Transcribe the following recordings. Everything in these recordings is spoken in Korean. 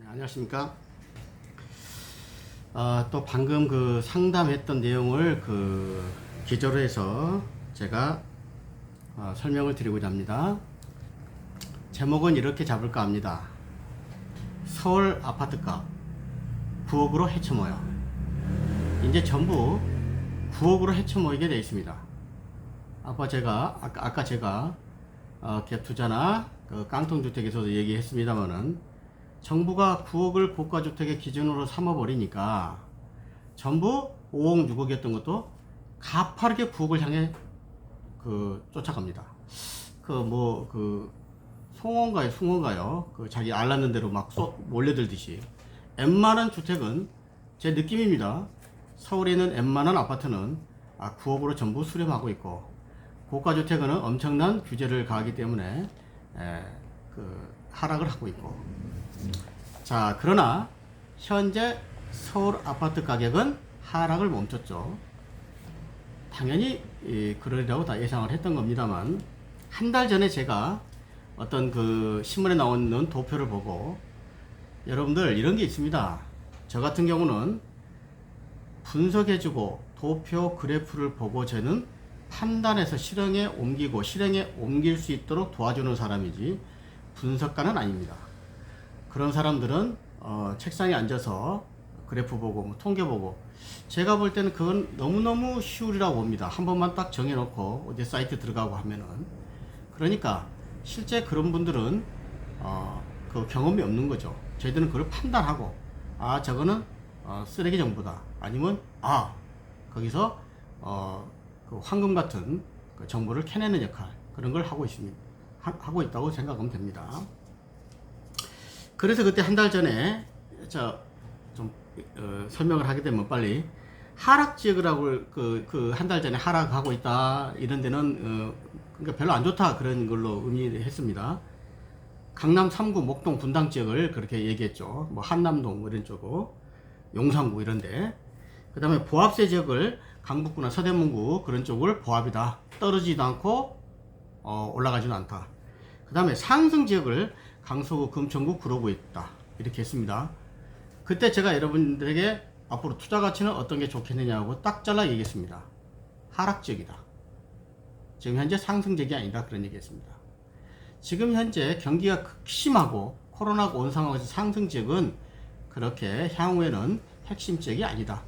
안녕하십니까. 또 방금 그 상담했던 내용을 기조로 해서 제가 설명을 드리고자 합니다. 제목은 이렇게 잡을까 합니다. 서울 아파트값 9억으로 헤쳐모여. 이제 전부 9억으로 헤쳐모이게 되어 있습니다. 아까 제가 갭투자나 깡통주택에서도 얘기했습니다만은 정부가 9억을 고가주택의 기준으로 삼아버리니까 전부 5억, 6억이었던 것도 가파르게 9억을 향해 쫓아갑니다. 송원가요? 자기 알랐는 대로 막 몰려들듯이. 웬만한 주택은 제 느낌입니다. 서울에 있는 웬만한 아파트는 9억으로 전부 수렴하고 있고, 고가주택은 엄청난 규제를 가하기 때문에 하락을 하고 있고. 자, 그러나 현재 서울 아파트 가격은 하락을 멈췄죠. 당연히 그러리라고 다 예상을 했던 겁니다만, 한 달 전에 제가 어떤 신문에 나오는 도표를 보고, 여러분들 이런 게 있습니다. 저 같은 경우는 분석해주고 도표 그래프를 보고 저는 판단해서 실행에 옮길 수 있도록 도와주는 사람이지 분석가는 아닙니다. 그런 사람들은 책상에 앉아서 그래프 보고 통계 보고, 제가 볼 때는 그건 너무너무 쉬우리라고 봅니다. 한 번만 딱 정해놓고 어디 사이트 들어가고 하면은. 그러니까 실제 그런 분들은 그 경험이 없는 거죠. 저희들은 그걸 판단하고, 저거는 쓰레기 정보다, 아니면 거기서 그 황금 같은 정보를 캐내는 역할, 그런 걸 하고 있다고 생각하면 됩니다. 그래서 그때 한 달 전에 설명을 하게 되면 빨리 하락 지역이라고 한 달 전에 하락하고 있다, 이런 데는 그러니까 별로 안 좋다, 그런 걸로 의미했습니다. 강남 3구 목동 분당 지역을 그렇게 얘기했죠. 뭐 한남동 이런 쪽고, 용산구 이런데. 그 다음에 보합세 지역을 강북구나 서대문구 그런 쪽을 보합이다, 떨어지지도 않고 올라가지도 않다. 그 다음에 상승 지역을 강서구, 금천구, 구로구에 있다, 이렇게 했습니다. 그때 제가 여러분들에게 앞으로 투자 가치는 어떤 게 좋겠느냐고 딱 잘라 얘기했습니다. 하락 지역이다. 지금 현재 상승 지역이 아니다, 그런 얘기했습니다. 지금 현재 경기가 극심하고 코로나가 온 상황에서 상승 지역은 그렇게 향후에는 핵심 지역이 아니다.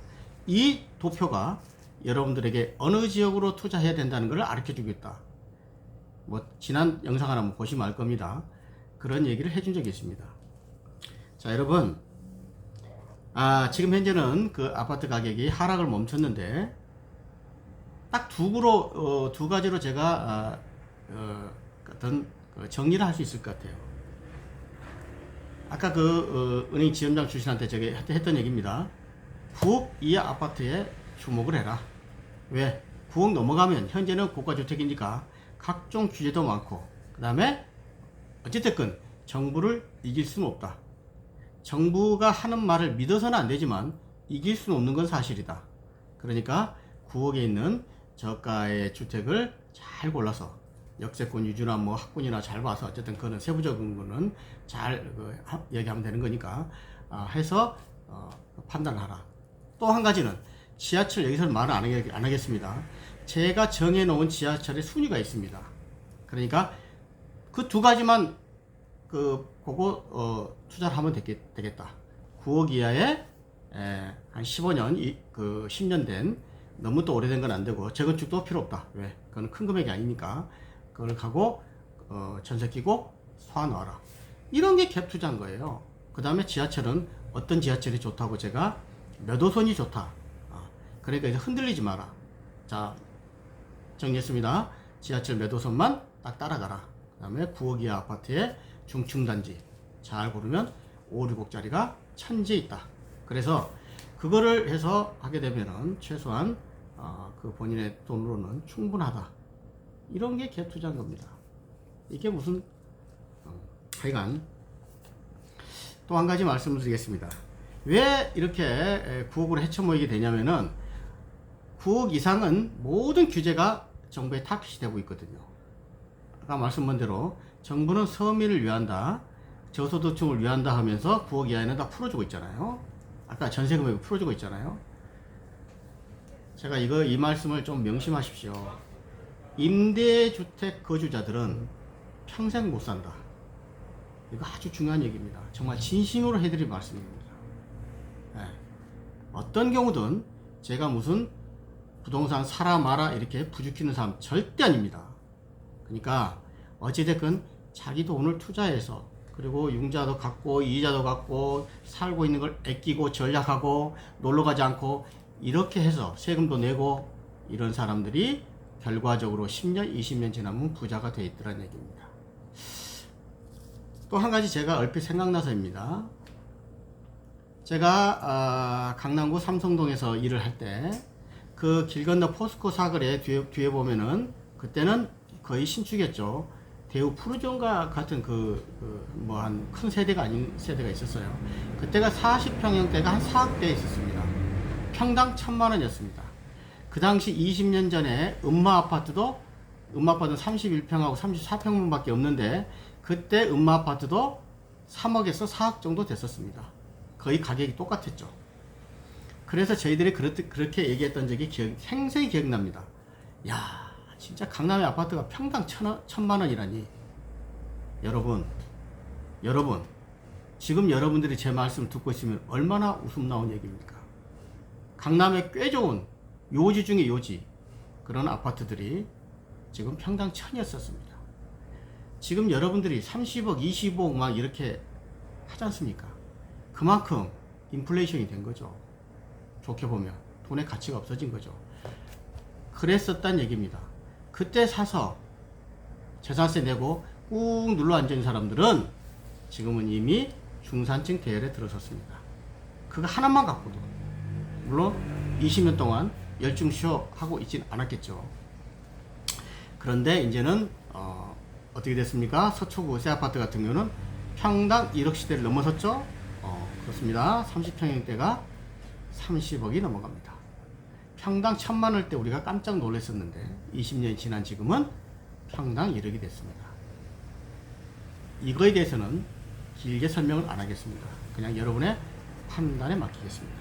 이 도표가 여러분들에게 어느 지역으로 투자해야 된다는 것을 가르쳐 주겠다. 지난 영상 하나 보시면 알 겁니다. 그런 얘기를 해준 적이 있습니다. 자, 여러분, 지금 현재는 그 아파트 가격이 하락을 멈췄는데, 딱 두 가지로 제가 어떤 정리를 할 수 있을 것 같아요. 아까 은행 지점장 출신한테 제가 했던 얘기입니다. 9억 이하 아파트에 주목을 해라. 왜? 9억 넘어가면 현재는 고가주택이니까 각종 규제도 많고, 그 다음에 어찌됐건 정부를 이길 수는 없다. 정부가 하는 말을 믿어서는 안 되지만 이길 수는 없는 건 사실이다. 그러니까 9억에 있는 저가의 주택을 잘 골라서, 역세권 위주나 학군이나 잘 봐서, 어쨌든 그거는 세부적인 거는 잘 얘기하면 되는 거니까 해서 판단을 하라. 또 한 가지는 지하철, 여기서는 말을 안 하겠습니다. 제가 정해놓은 지하철의 순위가 있습니다. 그러니까 그 두 가지만 그거 투자를 하면 되겠다. 9억 이하에 한 15년, 10년 된, 너무 또 오래된 건 안 되고, 재건축도 필요 없다. 왜? 그건 큰 금액이 아니니까 그걸 가고 전세 끼고 사 놔라. 이런 게 갭 투자인 거예요. 그 다음에 지하철은 어떤 지하철이 좋다고 제가 몇 호선이 좋다. 그러니까 이제 흔들리지 마라. 자, 정리했습니다. 지하철 몇 호선만 딱 따라가라. 그 다음에 9억 이하 아파트에 중층단지 잘 고르면 5, 6억짜리가 천지에 있다. 그래서 그거를 해서 하게 되면은 최소한 그 본인의 돈으로는 충분하다. 이런 게 갭 투자인 겁니다. 이게 무슨 하여간 또 한 가지 말씀을 드리겠습니다. 왜 이렇게 9억으로 헤쳐모이게 되냐면은 9억 이상은 모든 규제가 정부에 타깃이 되고 있거든요. 아까 말씀한 대로 정부는 서민을 위한다. 저소득층을 위한다 하면서 9억 이하에는 다 풀어주고 있잖아요. 아까 전세 금액을 풀어주고 있잖아요. 제가 이 말씀을 좀 명심하십시오. 임대주택 거주자들은 평생 못 산다. 이거 아주 중요한 얘기입니다. 정말 진심으로 해드릴 말씀입니다. 네. 어떤 경우든 제가 무슨 부동산 사라 마라 이렇게 부추기는 사람 절대 아닙니다. 그러니까 어찌됐건 자기 돈을 투자해서 그리고 융자도 갖고 이자도 갖고 살고 있는 걸 아끼고 전략하고 놀러가지 않고 이렇게 해서 세금도 내고 이런 사람들이 결과적으로 10년 20년 지나면 부자가 돼 있더란 얘기입니다. 또 한 가지 제가 얼핏 생각나서입니다. 제가 강남구 삼성동에서 일을 할 때 그 길 건너 포스코 사거리 뒤에 보면은 그때는 거의 신축이었죠. 대우 푸르존가 같은 뭐 한 큰 세대가 아닌 세대가 있었어요. 그때가 40평형대가 한 4억대에 있었습니다. 평당 1,000만원이었습니다. 그 당시 20년 전에 음마 아파트는 31평하고 34평만 밖에 없는데 그때 음마 아파트도 3억에서 4억 정도 됐었습니다. 거의 가격이 똑같았죠. 그래서 저희들이 그렇게 얘기했던 적이 생생히 기억납니다. 야, 진짜 강남의 아파트가 평당 1,000만원이라니. 여러분, 지금 여러분들이 제 말씀을 듣고 있으면 얼마나 웃음 나온 얘기입니까? 강남에 꽤 좋은 요지 중에 요지 그런 아파트들이 지금 평당 1,000이었었습니다. 지금 여러분들이 30억, 25억 막 이렇게 하지 않습니까? 그만큼 인플레이션이 된 거죠. 좋게 보면 돈의 가치가 없어진 거죠. 그랬었단 얘기입니다. 그때 사서 재산세 내고 꾹 눌러 앉은 사람들은 지금은 이미 중산층 대열에 들어섰습니다. 그거 하나만 갖고도 물론 20년 동안 열중 쉬어하고 있진 않았겠죠. 그런데 이제는 어떻게 됐습니까? 서초구 새 아파트 같은 경우는 평당 1억 시대를 넘어섰죠. 그렇습니다. 30평형대가 30억이 넘어갑니다. 평당 1,000만원대 우리가 깜짝 놀랐었는데 20년이 지난 지금은 평당 1억이 됐습니다. 이거에 대해서는 길게 설명을 안 하겠습니다. 그냥 여러분의 판단에 맡기겠습니다.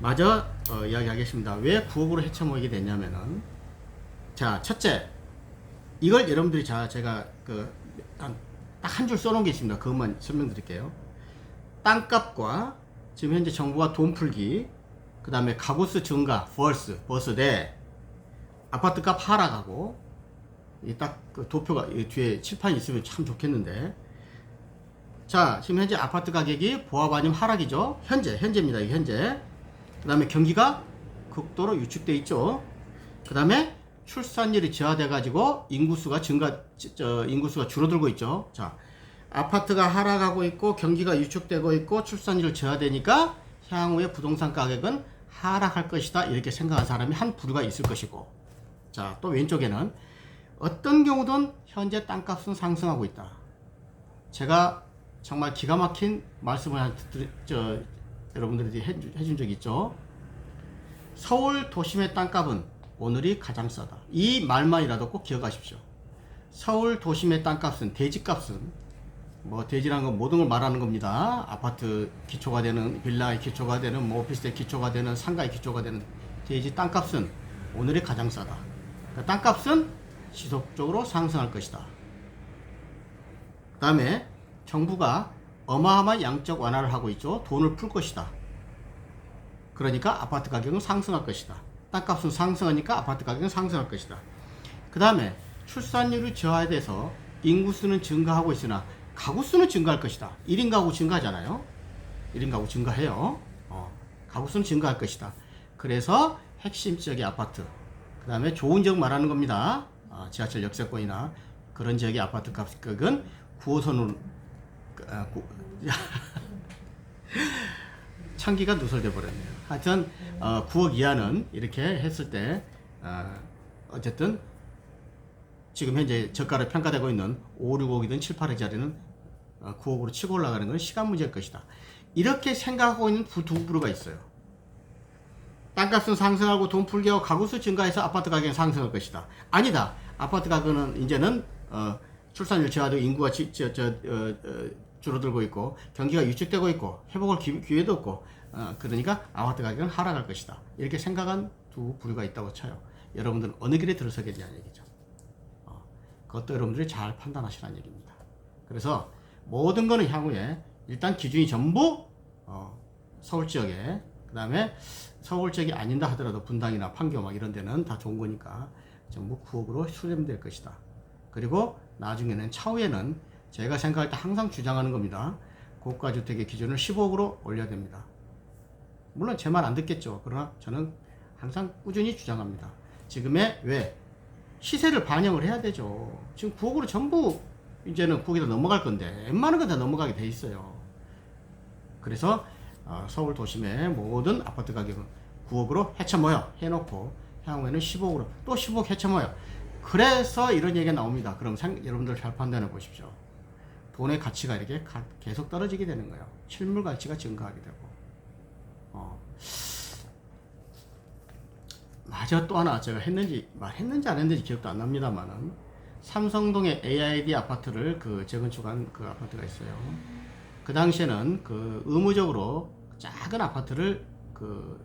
마저 이야기하겠습니다. 왜 9억으로 헤쳐모이게 됐냐면은, 자, 첫째, 이걸 여러분들이 제가 딱 한 줄 써놓은 게 있습니다. 그것만 설명드릴게요. 땅값과 지금 현재 정부가 돈 풀기, 그 다음에 가구수 증가, 버스 대 아파트값 하락하고, 그 도표가 뒤에 칠판이 있으면 참 좋겠는데, 자, 지금 현재 아파트 가격이 보합 아니면 하락이죠. 현재입니다. 이게 현재. 그 다음에 경기가 극도로 유축돼 있죠. 그 다음에 출산율이 저하돼 가지고 인구수가 줄어들고 있죠. 자, 아파트가 하락하고 있고 경기가 유축되고 있고 출산율이 저하되니까 향후에 부동산 가격은 하락할 것이다, 이렇게 생각한 사람이 한 부류가 있을 것이고, 자, 또 왼쪽에는 어떤 경우든 현재 땅값은 상승하고 있다. 제가 정말 기가 막힌 말씀을 여러분들이 해준 적이 있죠. 서울 도심의 땅값은 오늘이 가장 싸다. 이 말만이라도 꼭 기억하십시오. 서울 도심의 땅값은, 대지값은, 뭐 대지라는 건 모든 걸 말하는 겁니다. 아파트 기초가 되는, 빌라의 기초가 되는, 뭐 오피스텔 기초가 되는, 상가의 기초가 되는 대지 땅값은 오늘이 가장 싸다. 그러니까 땅값은 지속적으로 상승할 것이다. 그 다음에 정부가 어마어마한 양적 완화를 하고 있죠. 돈을 풀 것이다. 그러니까 아파트 가격은 상승할 것이다. 땅값은 상승하니까 아파트 가격은 상승할 것이다. 그 다음에 출산율이 저하돼서 인구수는 증가하고 있으나 가구수는 증가할 것이다. 1인 가구 증가하잖아요. 1인 가구 증가해요. 가구수는 증가할 것이다. 그래서 핵심 지역의 아파트, 그 다음에 좋은 지역 말하는 겁니다. 지하철 역세권이나 그런 지역의 아파트 가격은 9호선으로 창기가 누설돼 버렸네요. 하여튼 9억 이하는 이렇게 했을 때 어쨌든 지금 현재 저가로 평가되고 있는 5, 6억이든 7, 8억짜리는 9억으로 치고 올라가는 건 시간 문제일 것이다. 이렇게 생각하고 있는 두 부류가 있어요. 땅값은 상승하고 돈 풀기 하고 가구수 증가해서 아파트 가격이 상승할 것이다. 아니다. 아파트 가격은 이제는 출산율 저하되고 인구가 줄어들고 있고 경기가 위축되고 있고 회복할 기회도 없고 그러니까 아파트 가격은 하락할 것이다. 이렇게 생각한 두 부류가 있다고 쳐요. 여러분들은 어느 길에 들어서겠냐는 얘기죠. 그것도 여러분들이 잘 판단하시라는 얘기입니다. 그래서 모든 거는 향후에 일단 기준이 전부 서울 지역에, 그 다음에 서울 지역이 아닌다 하더라도 분당이나 판교 막 이런 데는 다 좋은 거니까 전부 9억으로 수렴될 것이다. 그리고 나중에는 차후에는 제가 생각할 때 항상 주장하는 겁니다. 고가주택의 기준을 15억으로 올려야 됩니다. 물론 제 말 안 듣겠죠. 그러나 저는 항상 꾸준히 주장합니다. 지금의 왜 시세를 반영을 해야 되죠. 지금 9억으로 전부 이제는 9억이 다 넘어갈 건데 웬만한 건 다 넘어가게 돼 있어요. 그래서 서울 도심의 모든 아파트 가격은 9억으로 헤쳐모여 해놓고 향후에는 15억으로 또 15억 헤쳐모여. 그래서 이런 얘기가 나옵니다. 그럼 여러분들 잘 판단해 보십시오. 돈의 가치가 이렇게 계속 떨어지게 되는 거예요. 실물 가치가 증가하게 되고. 맞아, 또 하나 제가 말했는지 안 했는지 기억도 안 납니다만은 삼성동에 AID 아파트를 재건축한 그 아파트가 있어요. 그 당시에는 의무적으로 작은 아파트를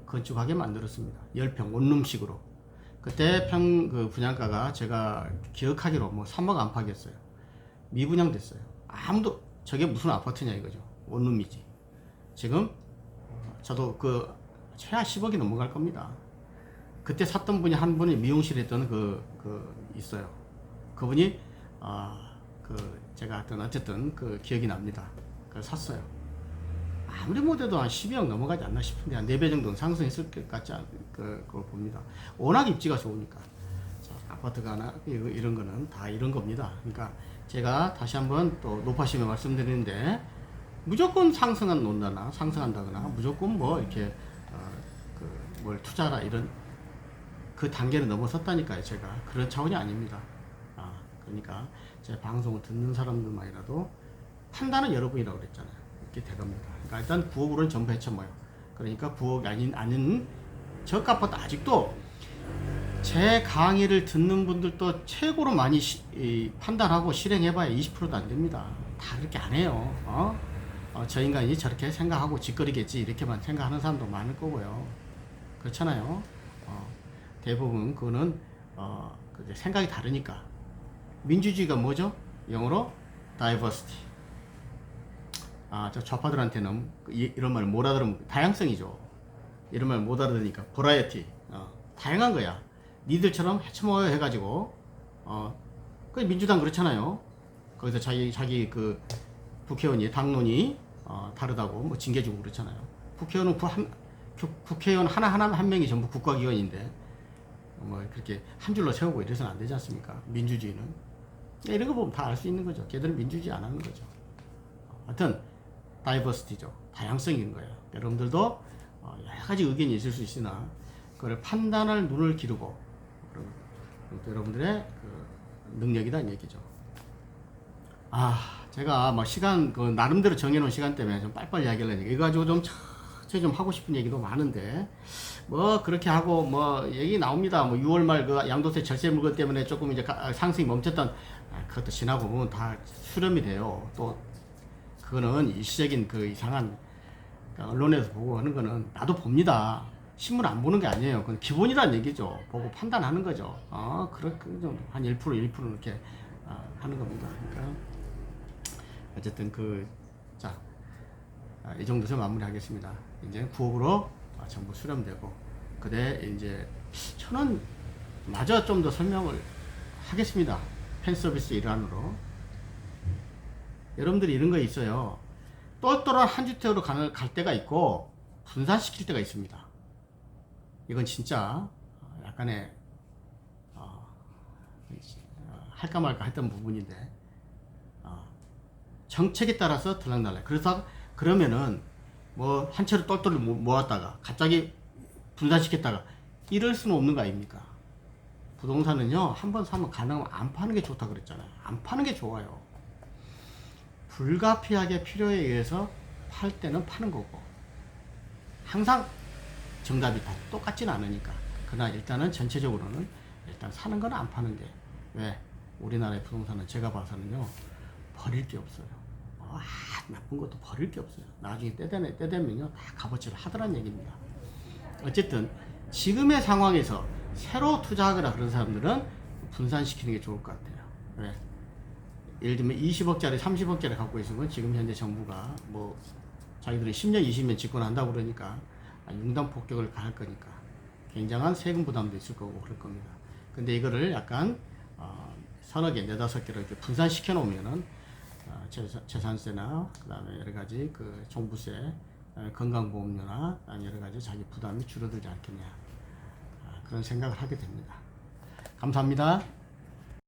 건축하게 만들었습니다. 10평 원룸식으로. 그때 분양가가 제가 기억하기로 뭐 3억 안팎이었어요. 미분양됐어요. 아무도 저게 무슨 아파트냐 이거죠. 원룸이지. 지금 저도 최하 10억이 넘어갈 겁니다. 그때 샀던 분이 한 분이 미용실 했던 있어요. 그분이 제가 어쨌든 기억이 납니다. 그래서 샀어요. 아무리 못해도 한 12억 넘어가지 않나 싶은데 한 4배 정도는 상승했을 것 같지 그걸 봅니다. 워낙 입지가 좋으니까. 자, 아파트가 이런 거는 다 이런 겁니다. 그러니까 제가 다시 한번 또 높아시며 말씀드리는데 무조건 상승한다거나 무조건 뭐 이렇게 뭘 투자라 이런 그 단계를 넘어섰다니까요. 제가 그런 차원이 아닙니다. 그러니까 제 방송을 듣는 사람들만이라도 판단은 여러분이라고 그랬잖아요. 이렇게 돼갑니다. 그러니까 일단 9억으로는 전부 헤쳐모여. 그러니까 9억이 아닌 저가 아파트 아직도 제 강의를 듣는 분들도 최고로 많이 판단하고 실행해봐야 20%도 안 됩니다. 다 그렇게 안 해요. 저 인간이 저렇게 생각하고 짓거리겠지 이렇게만 생각하는 사람도 많을 거고요. 그렇잖아요. 대부분 그거는 생각이 다르니까. 민주주의가 뭐죠? 영어로 diversity. 저 좌파들한테는 이런 말 못 알아들으면 다양성이죠. 이런 말 못 알아들으니까 variety. 다양한 거야. 니들처럼 헤쳐모여 해가지고 그 민주당 그렇잖아요. 거기서 자기 국회의원이 당론이 다르다고 뭐 징계주고 그렇잖아요. 국회의원 한 명이 전부 국가기관인데 뭐 그렇게 한 줄로 세우고 이래서는 안 되지 않습니까? 민주주의는 이런 거 보면 다 알 수 있는 거죠. 걔들은 민주주의 안 하는 거죠. 하여튼 다이버시티죠. 다양성인 거예요. 여러분들도 여러 가지 의견이 있을 수 있으나 그걸 판단할 눈을 기르고 여러분들의 능력이다는 얘기죠. 제가 막 시간 나름대로 정해놓은 시간 때문에 좀 빨리빨리 이야기하려니까 이거 가지고 좀 하고 싶은 얘기도 많은데 뭐 그렇게 하고 뭐 얘기 나옵니다. 뭐 6월 말 양도세 절세 물건 때문에 조금 이제 상승이 멈췄던 그것도 지나고 보면 다 수렴이 돼요. 또 그거는 일시적인 이상한 언론에서 보고 하는 거는 나도 봅니다. 신문 안 보는 게 아니에요. 그건 기본이라는 얘기죠. 보고 판단하는 거죠. 그렇게 한 1% 이렇게 하는 겁니다. 그러니까 어쨌든 이 정도에서 마무리하겠습니다. 이제 9억으로 전부 수렴되고 이제 저는 마저 좀 더 설명을 하겠습니다. 팬서비스 일환으로. 여러분들이 이런 거 있어요. 똘똘한 한 주택으로 갈 때가 있고 분산시킬 때가 있습니다. 이건 진짜 약간의 할까 말까 했던 부분인데 정책에 따라서 들락날락. 그러면은 뭐 한 채로 똘똘 모았다가 갑자기 분산시켰다가 이럴 수는 없는 거 아닙니까? 부동산은요, 한 번 사면 가능하면 안 파는 게 좋다 그랬잖아요. 안 파는 게 좋아요. 불가피하게 필요에 의해서 팔 때는 파는 거고, 항상 정답이 다 똑같지는 않으니까. 그러나 일단은 전체적으로는 일단 사는 건 안 파는 게. 왜? 우리나라의 부동산은 제가 봐서는요 버릴 게 없어요. 나쁜 것도 버릴 게 없어요. 나중에 때 되면요 다 값어치를 하더란 얘기입니다. 어쨌든 지금의 상황에서 새로 투자하거나 그런 사람들은 분산시키는 게 좋을 것 같아요. 왜? 예를 들면 20억짜리 30억짜리 갖고 있으면 지금 현재 정부가 뭐 자기들이 10년 20년 집권한다고 그러니까 융단 폭격을 가할 거니까 굉장한 세금 부담도 있을 거고 그럴 겁니다. 근데 이거를 약간 서너 개, 네다섯 개를 이렇게 분산시켜 놓으면은 재산세나 그다음에 여러 가지 그 종부세, 건강보험료나 여러 가지 자기 부담이 줄어들지 않겠냐 그런 생각을 하게 됩니다. 감사합니다.